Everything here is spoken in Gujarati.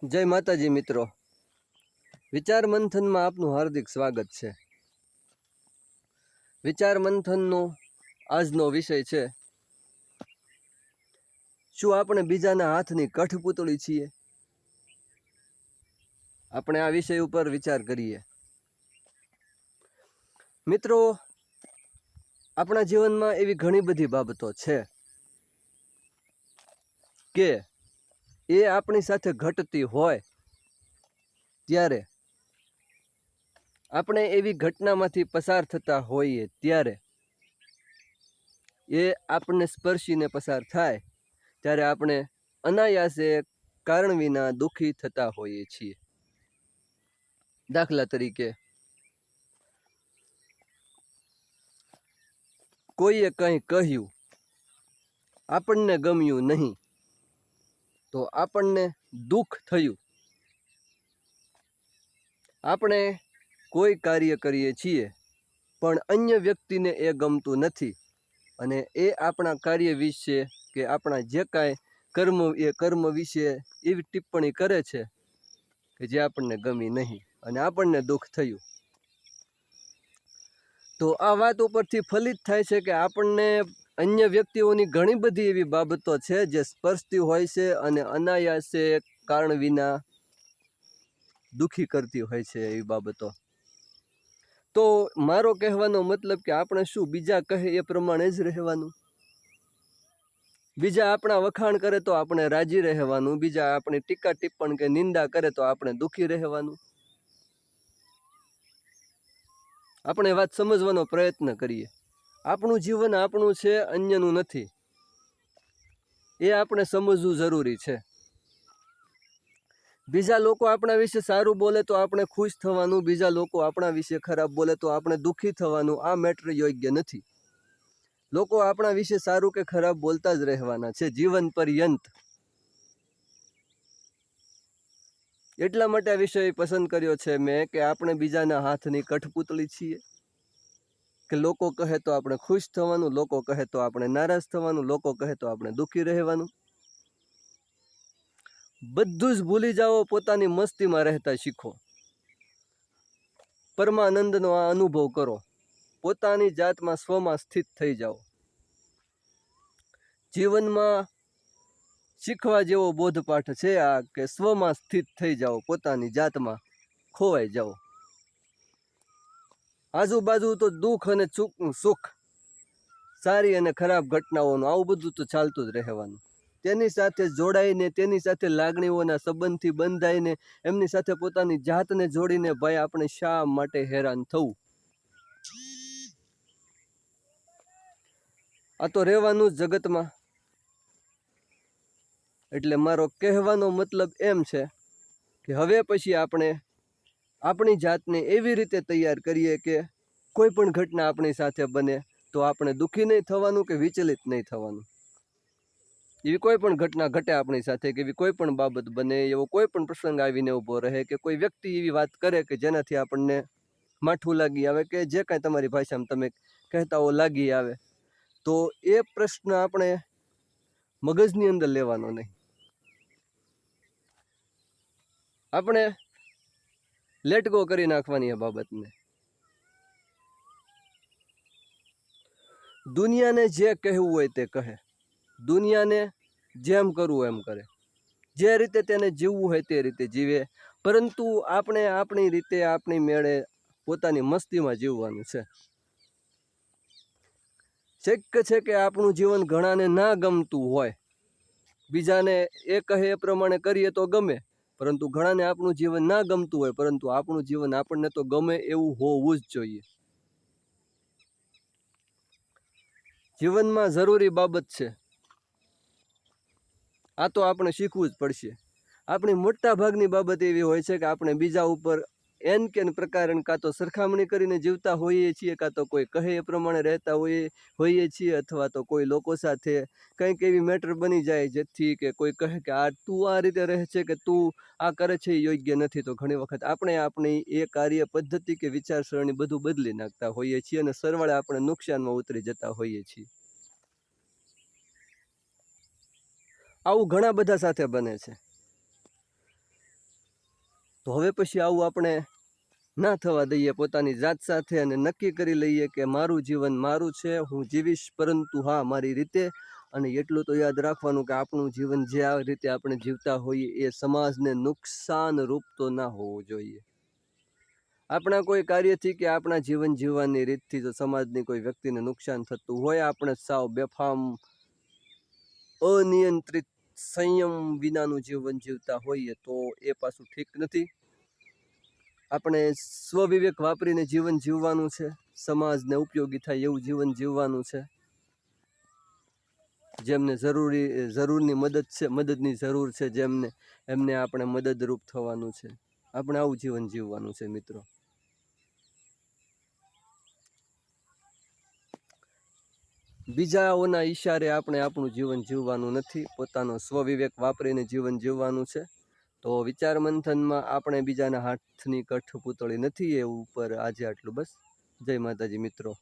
જય માતાજી મિત્રો, વિચાર મંથનમાં આપનું હાર્દિક સ્વાગત છે। વિચાર મંથનનો આજનો વિષય છે, શું આપણે બીજાના હાથની કઠપૂતળી છીએ? આપણે આ વિષય ઉપર વિચાર કરીએ। મિત્રો, આપણા જીવનમાં એવી ઘણી બધી બાબતો છે કે એ આપણી સાથે ઘટતી હોય ત્યારે આપણે એવી ઘટનામાંથી પસાર થતા હોઈએ ત્યારે એ આપણને સ્પર્શીને પસાર થાય ત્યારે આપણે અનાયાસે કારણ વિના દુઃખી થતા હોઈએ છીએ। દાખલા તરીકે, કોઈએ કંઈ કહ્યું, આપણને ગમ્યું નહીં તો આપણને દુઃખ થયું। આપણે કોઈ કાર્ય કરીએ છીએ પણ અન્ય વ્યક્તિને એ ગમતું નથી અને એ આપણા કાર્ય વિશે કે આપણા જે કાંઈ કર્મ વિશે એવી ટિપ્પણી કરે છે કે જે આપણને ગમી નહીં અને આપણને દુઃખ થયું। તો આ વાત ઉપરથી ફલિત થાય છે કે આપણને અન્ય વ્યક્તિઓની ઘણી બધી એવી બાબતો છે જે સ્પર્શતી હોય છે અને અનાયાસે કારણ વિના દુઃખી કરતી હોય છે એવી બાબતો। તો મારો કહેવાનો મતલબ કે આપણે શું બીજા કહે એ પ્રમાણે જ રહેવાનું? બીજા આપણા વખાણ કરે તો આપણે રાજી રહેવાનું, બીજા આપણી ટીકા ટિપ્પણ કે નિંદા કરે તો આપણે દુઃખી રહેવાનું? આપણે વાત સમજવાનો પ્રયત્ન કરીએ। આપણું જીવન આપણું છે, અન્યનું નથી, એ આપણે સમજવું જરૂરી છે। બીજા લોકો આપણા વિશે સારું બોલે તો આપણે ખુશ થવાનું, બીજા લોકો આપણા વિશે ખરાબ બોલે તો આપણે દુઃખી થવાનું, આ મેટર યોગ્ય નથી। લોકો આપણા વિશે સારું કે ખરાબ બોલતા જ રહેવાના છે જીવન પર્યંત। એટલા માટે આ વિષય પસંદ કર્યો છે મેં કે આપણે બીજાના હાથની કઠપૂતળી છીએ કે લોકો કહે તો આપણે ખુશ થવાનું, લોકો કહે તો આપણે નારાજ થવાનું, લોકો કહે તો આપણે દુઃખી રહેવાનું। બધું જ ભૂલી જાઓ, પોતાની મસ્તીમાં રહેતા શીખો। પરમાનંદનો આ અનુભવ કરો, પોતાની જાતમાં સ્વમાં સ્થિત થઈ જાઓ। જીવનમાં શીખવા જેવો બોધપાઠ છે આ કે સ્વમાં સ્થિત થઈ જાઓ, પોતાની જાતમાં ખોવાઈ જાઓ। આજુબાજુ તો દુઃખ અને સુખ, સારી અને ખરાબ ઘટનાઓનું આવું બધું તો ચાલતું જ રહેવાનું। તેની સાથે જોડાઈને, તેની સાથે લાગણીઓના સંબંધથી બંધાઈને, એમની સાથે પોતાની જાતને જોડીને ભાઈ આપણે શા માટે હેરાન થવું? આ તો રહેવાનું જ જગતમાં। એટલે મારો કહેવાનો મતલબ એમ છે કે હવે પછી આપણે આપણી જાતને એવી રીતે તૈયાર કરીએ કે કોઈ પણ ઘટના આપણી સાથે બને તો આપણે દુઃખી નહીં થવાનું કે વિચલિત નહીં થવાનું। એવી કોઈ પણ ઘટના ઘટે આપણી સાથે કે એવી કોઈ પણ બાબત બને, એવો કોઈ પણ પ્રસંગ આવીને ઊભો રહે કે કોઈ વ્યક્તિ એવી વાત કરે કે જેનાથી આપણને માઠું લાગી આવે કે જે કાંઈ તમારી ભાષામાં તમે કહેતા હો લાગી આવે, તો એ પ્રશ્ન આપણે મગજની અંદર લેવાનો નહીં। આપણે લેટ ગો કરી નાખવાની એ બાબતને। દુનિયાને જે કહેવું હોય તે કહે, દુનિયાને જેમ કરવું એમ કરે, જે રીતે તેને જીવવું હોય તે રીતે જીવે, પરંતુ આપણે આપણી રીતે આપણી મેળે પોતાની મસ્તીમાં જીવવાનું છે। શક્ય છે કે આપણું જીવન ઘણાને ના ગમતું હોય, બીજાને એ કહે એ પ્રમાણે કરીએ તો ગમે, પરંતુ ઘણાને આપણું જીવન ના ગમતું હોય, પરંતુ આપણું જીવન આપણને તો ગમે એવું હોવું જ જોઈએ। જીવનમાં જરૂરી બાબત છે, આ તો આપણે શીખવું જ પડશે। આપણી મોટા ભાગની બાબત એવી હોય છે કે આપણે બીજા ઉપર એન કે પ્રકાર કાં તો સરખામણી કરીને જીવતા હોઈએ છીએ, કાં તો કોઈ કહે એ પ્રમાણે રહેતા હોઈએ છીએ, અથવા તો કોઈ લોકો સાથે કંઈક એવી મેટર બની જાય જેથી કે કોઈ કહે કે આ તું આ રીતે રહે છે કે તું આ કરે છે એ યોગ્ય નથી, તો ઘણી વખત આપણે આપણી એ કાર્ય પદ્ધતિ કે વિચારસરણી બધું બદલી નાખતા હોઈએ છીએ અને સરવાળે આપણે નુકસાનમાં ઉતરી જતા હોઈએ છીએ। આવું ઘણા બધા સાથે બને છે। તો હવે પછી આવું આપણે ના થવા દઈએ પોતાની જાત સાથે, અને નક્કી કરી લઈએ કે મારું જીવન મારું છે, હું જીવીશ, પરંતુ હા મારી રીતે. અને એટલું તો યાદ રાખવાનું કે આપણું જીવન જે આ રીતે આપણે જીવતા હોઈએ એ સમાજને નુકસાન રૂપ તો ના હોવું જોઈએ. આપણા કોઈ કાર્યથી કે આપણા જીવન જીવવાની રીતથી જો સમાજની કોઈ વ્યક્તિને નુકસાન થતું હોય, આપણે સાવ બેફામ અનિયંત્રિત સંયમ વિનાનું જીવન જીવતા હોઈએ તો એ પાછું ઠીક નથી. આપણે સ્વવિવેક વાપરીને જીવન જીવવાનું છે, સમાજને ઉપયોગી થાય એવું જીવન જીવવાનું છે. જેમને જરૂરની મદદની જરૂર છે, એમને આપણે મદદરૂપ થવાનું છે. આપણે આવું જીવન જીવવાનું છે મિત્રો. બીજાઓના ઈશારે આપણે આપણું જીવન જીવવાનું નથી, પોતાનો સ્વવિવેક વાપરીને જીવન જીવવાનું છે. તો વિચાર મંથનમાં આપણે બીજાના હાથની કઠપૂતળી નથી, એ ઉપર આજે આટલું બસ. જય માતાજી મિત્રો.